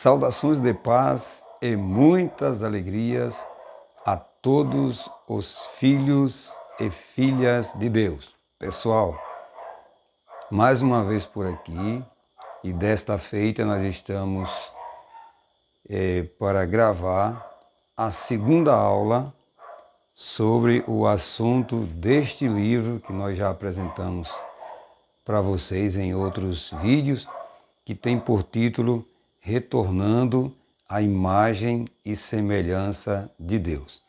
Saudações de paz e muitas alegrias a todos os filhos e filhas de Deus. Pessoal, mais uma vez por aqui e desta feita nós estamos para gravar a segunda aula sobre o assunto deste livro que nós já apresentamos para vocês em outros vídeos, que tem por título Retornando à Imagem e Semelhança de Deus.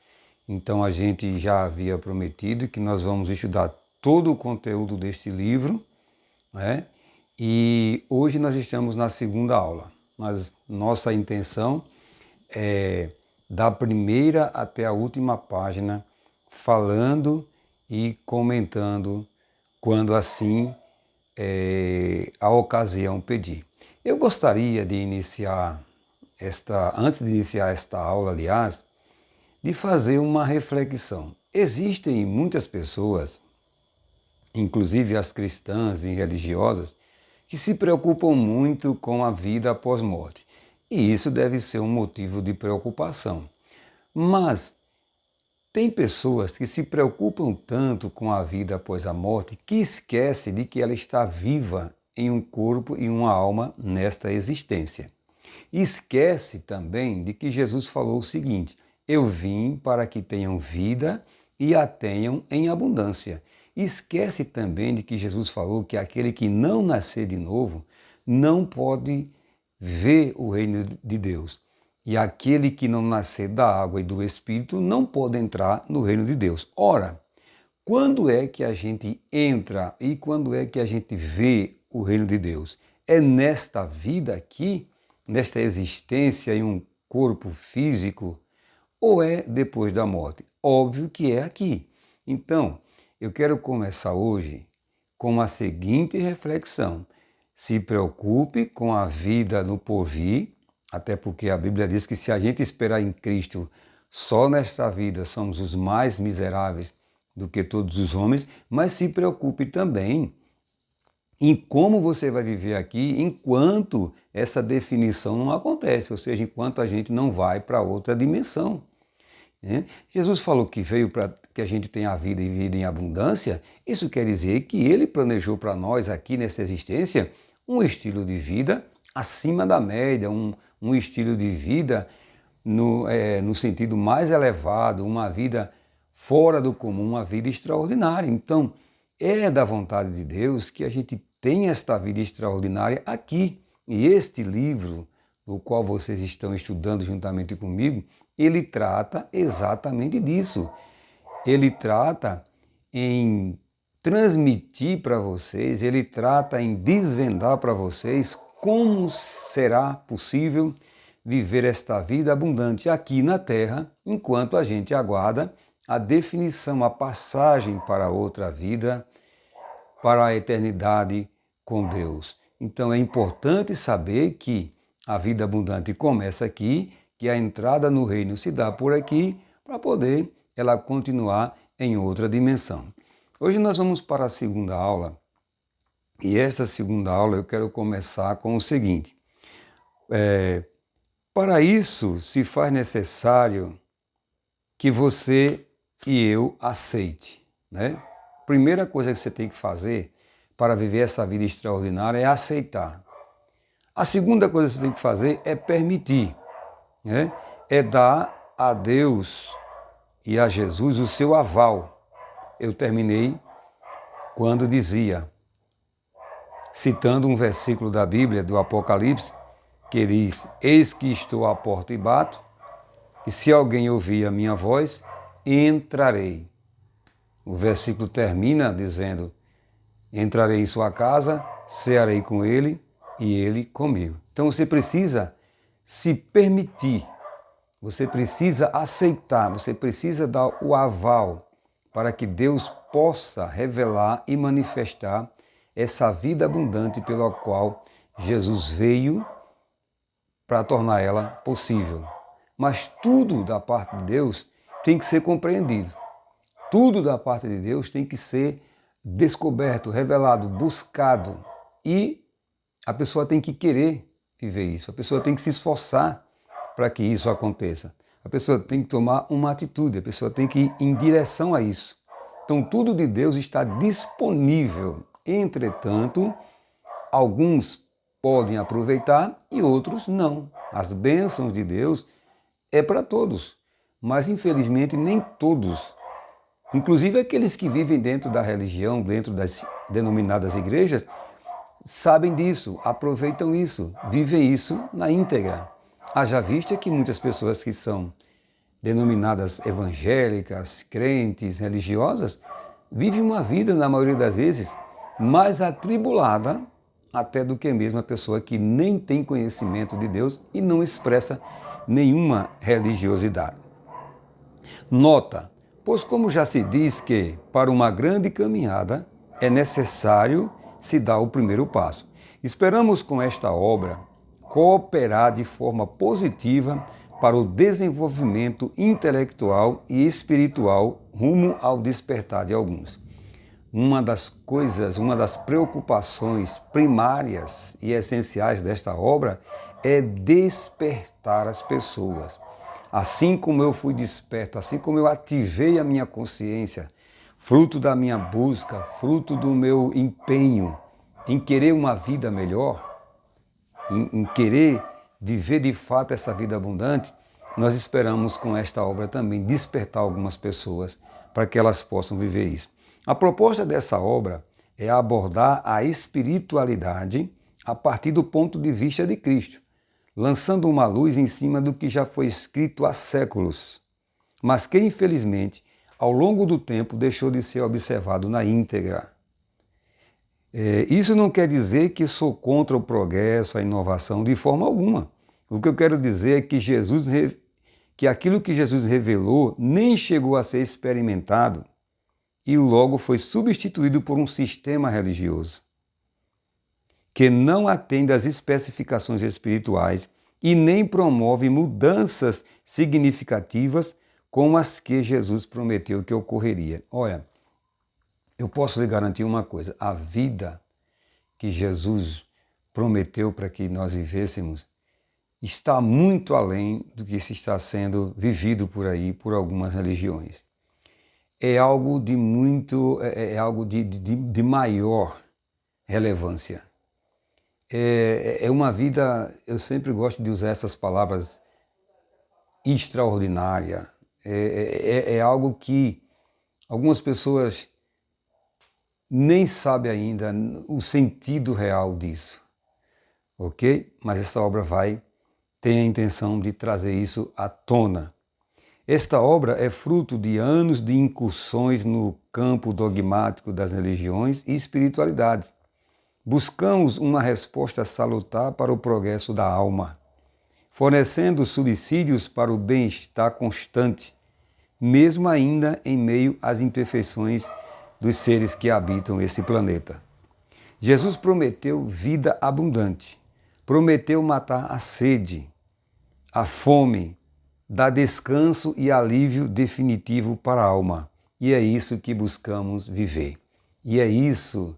Então a gente já havia prometido que nós vamos estudar todo o conteúdo deste livro, né? E hoje nós estamos na segunda aula. Nossa intenção é da primeira até a última página, falando e comentando quando assim a ocasião pedir. Eu gostaria de iniciar antes de iniciar esta aula, aliás, de fazer uma reflexão. Existem muitas pessoas, inclusive as cristãs e religiosas, que se preocupam muito com a vida após morte. E isso deve ser um motivo de preocupação. Mas tem pessoas que se preocupam tanto com a vida após a morte que esquece de que ela está viva em um corpo e uma alma nesta existência. Esquece também de que Jesus falou o seguinte: eu vim para que tenham vida e a tenham em abundância. Esquece também de que Jesus falou que aquele que não nascer de novo não pode ver o reino de Deus. E aquele que não nascer da água e do Espírito não pode entrar no reino de Deus. Ora, quando é que a gente entra e quando é que a gente vê o reino de Deus? É nesta vida aqui, nesta existência em um corpo físico, ou é depois da morte? Óbvio que é aqui. Então, eu quero começar hoje com a seguinte reflexão: se preocupe com a vida no porvir, até porque a Bíblia diz que se a gente esperar em Cristo só nesta vida somos os mais miseráveis do que todos os homens, mas se preocupe também em como você vai viver aqui enquanto essa definição não acontece, ou seja, enquanto a gente não vai para outra dimensão. Jesus falou que veio para que a gente tenha a vida e vida em abundância. Isso quer dizer que Ele planejou para nós aqui nessa existência um estilo de vida acima da média, um estilo de vida no sentido mais elevado, uma vida fora do comum, uma vida extraordinária. Então, é da vontade de Deus que a gente tenha esta vida extraordinária aqui. E este livro, o qual vocês estão estudando juntamente comigo, ele trata exatamente disso. Ele trata em transmitir para vocês, ele trata em desvendar para vocês como será possível viver esta vida abundante aqui na Terra, enquanto a gente aguarda a definição, a passagem para outra vida, para a eternidade com Deus. Então é importante saber que a vida abundante começa aqui, que a entrada no reino se dá por aqui, para poder ela continuar em outra dimensão. Hoje nós vamos para a segunda aula, e esta segunda aula eu quero começar com o seguinte: para isso se faz necessário que você e eu aceite, né? Primeira coisa que você tem que fazer para viver essa vida extraordinária é aceitar. A segunda coisa que você tem que fazer é permitir, né? É dar a Deus e a Jesus o seu aval. Eu terminei quando dizia, citando um versículo da Bíblia, do Apocalipse, que diz: eis que estou à porta e bato, e se alguém ouvir a minha voz, entrarei. O versículo termina dizendo: entrarei em sua casa, cearei com ele e ele comigo. Então você precisa se permitir, você precisa aceitar, você precisa dar o aval para que Deus possa revelar e manifestar essa vida abundante pela qual Jesus veio para tornar ela possível. Mas tudo da parte de Deus tem que ser compreendido. Tudo da parte de Deus tem que ser descoberto, revelado, buscado. E a pessoa tem que querer viver isso. A pessoa tem que se esforçar para que isso aconteça. A pessoa tem que tomar uma atitude, a pessoa tem que ir em direção a isso. Então, tudo de Deus está disponível. Entretanto, alguns podem aproveitar e outros não. As bênçãos de Deus é para todos, mas infelizmente nem todos. Inclusive aqueles que vivem dentro da religião, dentro das denominadas igrejas, sabem disso, aproveitam isso, vivem isso na íntegra. Haja vista que muitas pessoas que são denominadas evangélicas, crentes, religiosas, vivem uma vida, na maioria das vezes, mais atribulada até do que mesmo a pessoa que nem tem conhecimento de Deus e não expressa nenhuma religiosidade. Nota, pois como já se diz que para uma grande caminhada é necessário se dar o primeiro passo. Esperamos com esta obra cooperar de forma positiva para o desenvolvimento intelectual e espiritual rumo ao despertar de alguns. Uma das coisas, uma das preocupações primárias e essenciais desta obra é despertar as pessoas. Assim como eu fui desperto, assim como eu ativei a minha consciência, fruto da minha busca, fruto do meu empenho em querer uma vida melhor, em querer viver de fato essa vida abundante, nós esperamos com esta obra também despertar algumas pessoas para que elas possam viver isso. A proposta dessa obra é abordar a espiritualidade a partir do ponto de vista de Cristo, lançando uma luz em cima do que já foi escrito há séculos, mas que infelizmente ao longo do tempo deixou de ser observado na íntegra. Isso não quer dizer que sou contra o progresso, a inovação, de forma alguma. O que eu quero dizer é que aquilo que Jesus revelou nem chegou a ser experimentado e logo foi substituído por um sistema religioso que não atende às especificações espirituais e nem promove mudanças significativas como as que Jesus prometeu que ocorreria. Olha, eu posso lhe garantir uma coisa, a vida que Jesus prometeu para que nós vivêssemos está muito além do que se está sendo vivido por aí, por algumas religiões. É algo de algo de maior relevância. É uma vida, eu sempre gosto de usar essas palavras, extraordinária. É algo que algumas pessoas nem sabem ainda o sentido real disso, ok? Mas essa obra tem a intenção de trazer isso à tona. Esta obra é fruto de anos de incursões no campo dogmático das religiões e espiritualidades. Buscamos uma resposta salutar para o progresso da alma, fornecendo subsídios para o bem-estar constante, mesmo ainda em meio às imperfeições dos seres que habitam esse planeta. Jesus prometeu vida abundante, prometeu matar a sede, a fome, dar descanso e alívio definitivo para a alma. E é isso que buscamos viver. E é isso,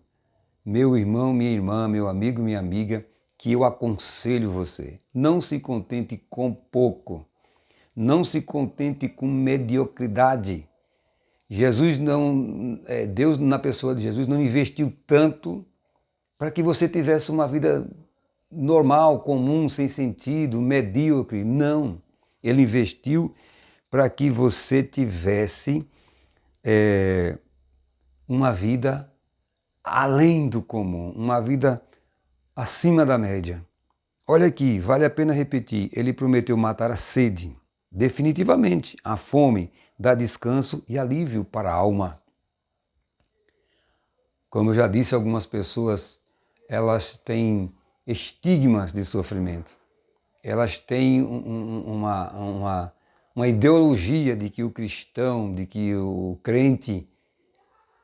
meu irmão, minha irmã, meu amigo, minha amiga, que eu aconselho você. Não se contente com pouco. Não se contente com mediocridade. Deus na pessoa de Jesus não investiu tanto para que você tivesse uma vida normal, comum, sem sentido, medíocre. Não. Ele investiu para que você tivesse uma vida além do comum, uma vida acima da média. Olha aqui, vale a pena repetir, ele prometeu matar a sede, definitivamente, a fome, dar descanso e alívio para a alma. Como eu já disse, algumas pessoas, elas têm estigmas de sofrimento. Elas têm uma ideologia de que o cristão, de que o crente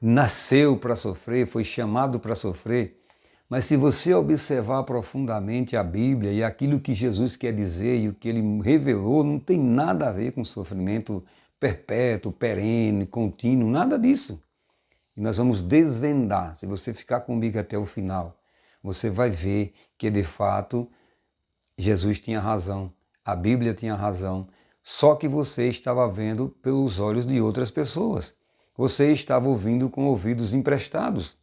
nasceu para sofrer, foi chamado para sofrer. Mas se você observar profundamente a Bíblia e aquilo que Jesus quer dizer e o que ele revelou, não tem nada a ver com sofrimento perpétuo, perene, contínuo, nada disso. E nós vamos desvendar. Se você ficar comigo até o final, você vai ver que de fato Jesus tinha razão, a Bíblia tinha razão, só que você estava vendo pelos olhos de outras pessoas. Você estava ouvindo com ouvidos emprestados.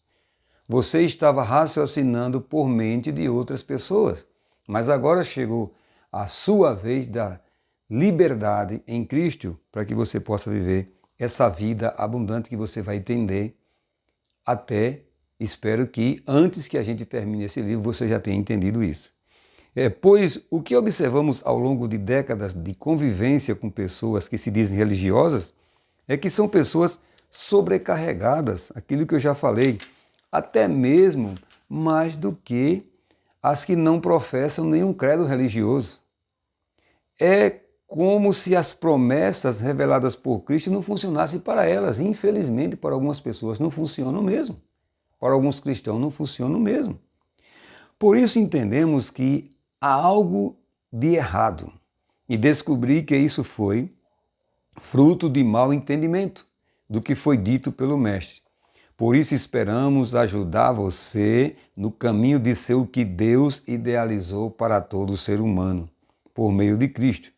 Você estava raciocinando por mente de outras pessoas. Mas agora chegou a sua vez da liberdade em Cristo para que você possa viver essa vida abundante que você vai entender até, espero que antes que a gente termine esse livro você já tenha entendido isso. Pois o que observamos ao longo de décadas de convivência com pessoas que se dizem religiosas é que são pessoas sobrecarregadas, aquilo que eu já falei, até mesmo mais do que as que não professam nenhum credo religioso. É como se as promessas reveladas por Cristo não funcionassem para elas. Infelizmente, para algumas pessoas não funcionam mesmo. Para alguns cristãos não funcionam mesmo. Por isso entendemos que há algo de errado e descobri que isso foi fruto de mau entendimento do que foi dito pelo Mestre. Por isso esperamos ajudar você no caminho de ser o que Deus idealizou para todo ser humano, por meio de Cristo.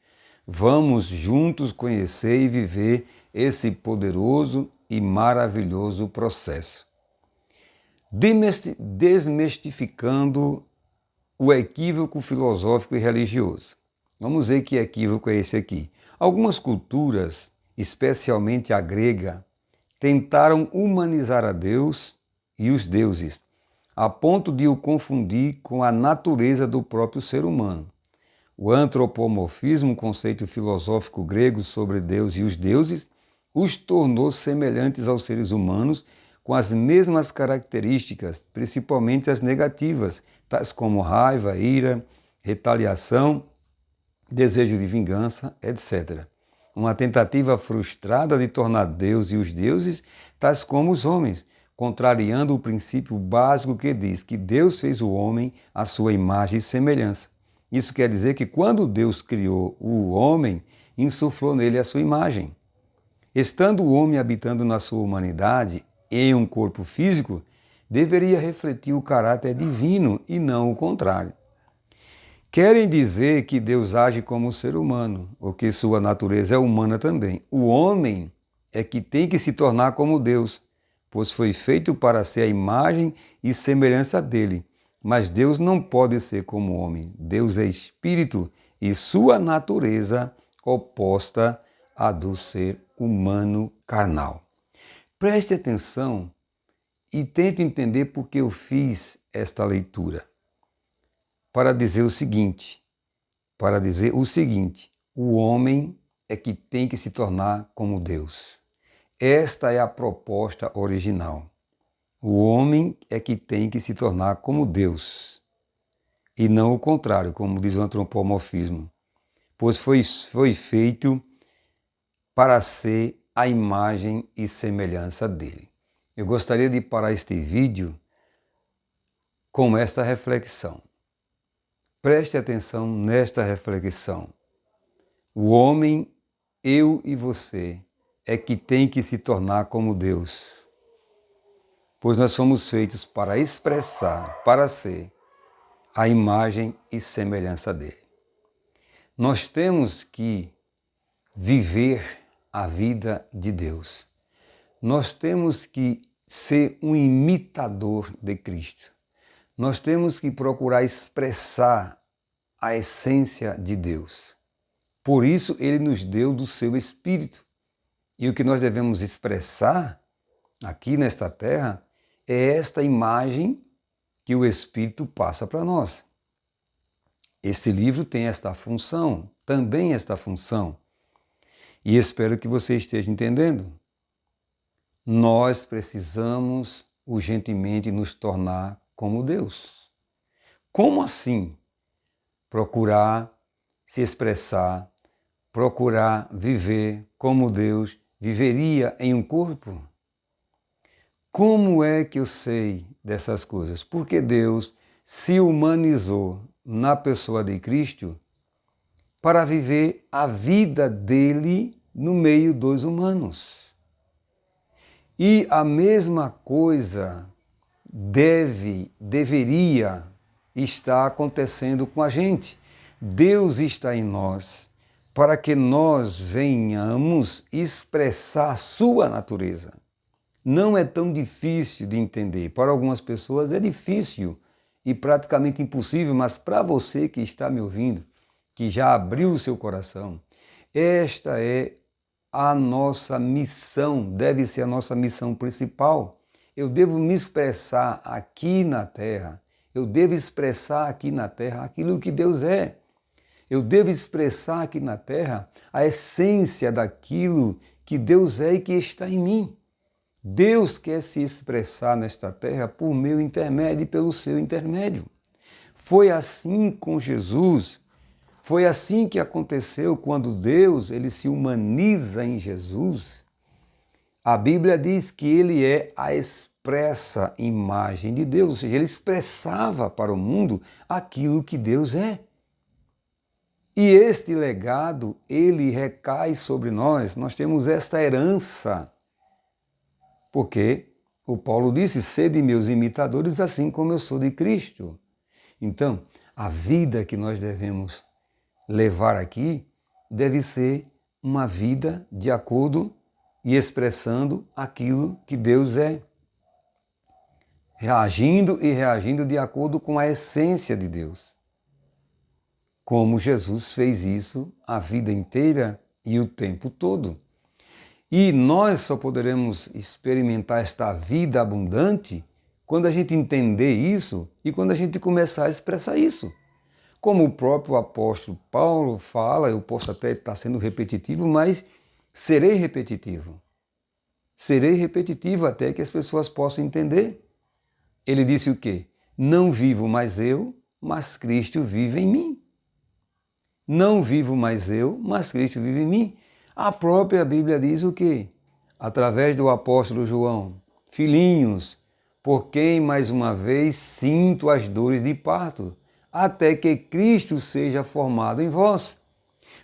Vamos juntos conhecer e viver esse poderoso e maravilhoso processo. Desmistificando o equívoco filosófico e religioso. Vamos ver que equívoco é esse aqui. Algumas culturas, especialmente a grega, tentaram humanizar a Deus e os deuses, a ponto de o confundir com a natureza do próprio ser humano. O antropomorfismo, um conceito filosófico grego sobre Deus e os deuses, os tornou semelhantes aos seres humanos com as mesmas características, principalmente as negativas, tais como raiva, ira, retaliação, desejo de vingança, etc. Uma tentativa frustrada de tornar Deus e os deuses tais como os homens, contrariando o princípio básico que diz que Deus fez o homem à sua imagem e semelhança. Isso quer dizer que quando Deus criou o homem, insuflou nele a sua imagem. Estando o homem habitando na sua humanidade, em um corpo físico, deveria refletir o caráter divino e não o contrário. Querem dizer que Deus age como um ser humano, ou que sua natureza é humana também. O homem é que tem que se tornar como Deus, pois foi feito para ser a imagem e semelhança dele. Mas Deus não pode ser como o homem. Deus é espírito e sua natureza oposta à do ser humano carnal. Preste atenção e tente entender por que eu fiz esta leitura. Para dizer o seguinte, o homem é que tem que se tornar como Deus. Esta é a proposta original. O homem é que tem que se tornar como Deus, e não o contrário, como diz o antropomorfismo, pois foi feito para ser a imagem e semelhança dele. Eu gostaria de parar este vídeo com esta reflexão. Preste atenção nesta reflexão. O homem, eu e você, é que tem que se tornar como Deus. Pois nós somos feitos para expressar, para ser a imagem e semelhança dele. Nós temos que viver a vida de Deus. Nós temos que ser um imitador de Cristo. Nós temos que procurar expressar a essência de Deus. Por isso, Ele nos deu do seu Espírito. E o que nós devemos expressar aqui nesta terra é esta imagem que o Espírito passa para nós. Este livro tem esta função, também esta função. E espero que você esteja entendendo. Nós precisamos urgentemente nos tornar como Deus. Como assim? Procurar se expressar, procurar viver como Deus viveria em um corpo? Como é que eu sei dessas coisas? Porque Deus se humanizou na pessoa de Cristo para viver a vida dele no meio dos humanos. E a mesma coisa deveria estar acontecendo com a gente. Deus está em nós para que nós venhamos expressar a sua natureza. Não é tão difícil de entender. Para algumas pessoas é difícil e praticamente impossível, mas para você que está me ouvindo, que já abriu o seu coração, esta é a nossa missão, deve ser a nossa missão principal. Eu devo me expressar aqui na terra, eu devo expressar aqui na terra aquilo que Deus é. Eu devo expressar aqui na terra a essência daquilo que Deus é e que está em mim. Deus quer se expressar nesta terra por meu intermédio e pelo seu intermédio. Foi assim com Jesus, foi assim que aconteceu quando Deus ele se humaniza em Jesus. A Bíblia diz que ele é a expressa imagem de Deus, ou seja, ele expressava para o mundo aquilo que Deus é. E este legado, ele recai sobre nós temos esta herança. Porque o Paulo disse, sede meus imitadores, assim como eu sou de Cristo. Então, a vida que nós devemos levar aqui deve ser uma vida de acordo e expressando aquilo que Deus é. Reagindo e reagindo de acordo com a essência de Deus. Como Jesus fez isso a vida inteira e o tempo todo. E nós só poderemos experimentar esta vida abundante quando a gente entender isso e quando a gente começar a expressar isso. Como o próprio apóstolo Paulo fala, eu posso até estar sendo repetitivo, mas serei repetitivo. Serei repetitivo até que as pessoas possam entender. Ele disse o quê? Não vivo mais eu, mas Cristo vive em mim. Não vivo mais eu, mas Cristo vive em mim. A própria Bíblia diz o quê? Através do apóstolo João, filhinhos, por quem mais uma vez sinto as dores de parto, até que Cristo seja formado em vós.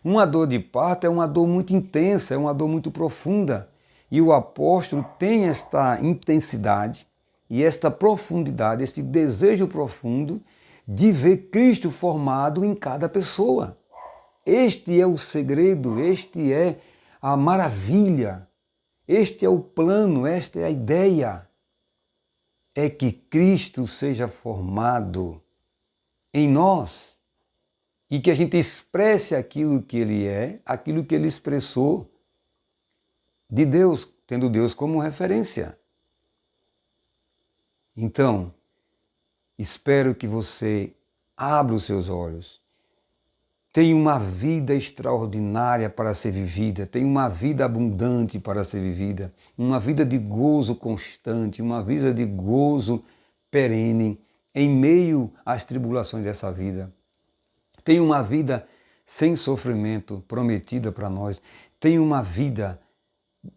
Uma dor de parto é uma dor muito intensa, é uma dor muito profunda. E o apóstolo tem esta intensidade e esta profundidade, este desejo profundo de ver Cristo formado em cada pessoa. Este é o segredo, este é a maravilha, este é o plano, esta é a ideia. É que Cristo seja formado em nós e que a gente expresse aquilo que Ele é, aquilo que Ele expressou de Deus, tendo Deus como referência. Então, espero que você abra os seus olhos. Tem uma vida extraordinária para ser vivida, tem uma vida abundante para ser vivida, uma vida de gozo constante, uma vida de gozo perene em meio às tribulações dessa vida. Tem uma vida sem sofrimento prometida para nós, tem uma vida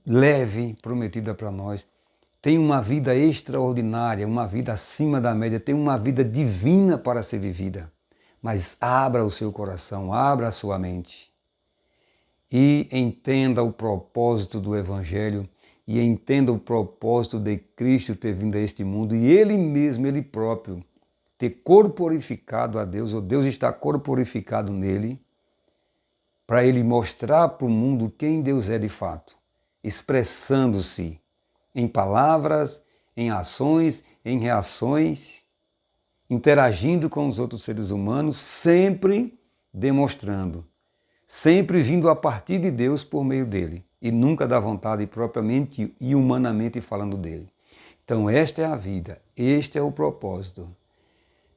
leve prometida para nós, tem uma vida extraordinária, uma vida acima da média, tem uma vida divina para ser vivida. Mas abra o seu coração, abra a sua mente e entenda o propósito do Evangelho e entenda o propósito de Cristo ter vindo a este mundo e Ele mesmo, Ele próprio, ter corporificado a Deus, ou Deus está corporificado nele, para Ele mostrar para o mundo quem Deus é de fato, expressando-se em palavras, em ações, em reações, interagindo com os outros seres humanos, sempre demonstrando, sempre vindo a partir de Deus por meio dele, e nunca da vontade propriamente e humanamente falando dele. Então esta é a vida, este é o propósito.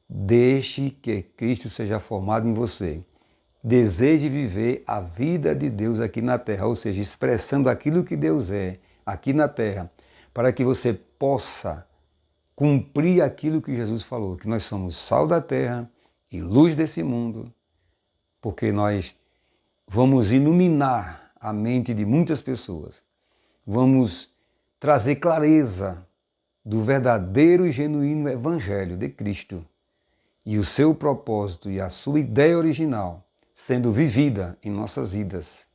Deixe que Cristo seja formado em você. Deseje viver a vida de Deus aqui na terra, ou seja, expressando aquilo que Deus é aqui na terra, para que você possa cumprir aquilo que Jesus falou, que nós somos sal da terra e luz desse mundo, porque nós vamos iluminar a mente de muitas pessoas, vamos trazer clareza do verdadeiro e genuíno Evangelho de Cristo e o seu propósito e a sua ideia original sendo vivida em nossas vidas,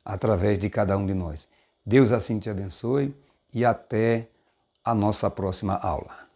através de cada um de nós. Deus assim te abençoe e até a nossa próxima aula.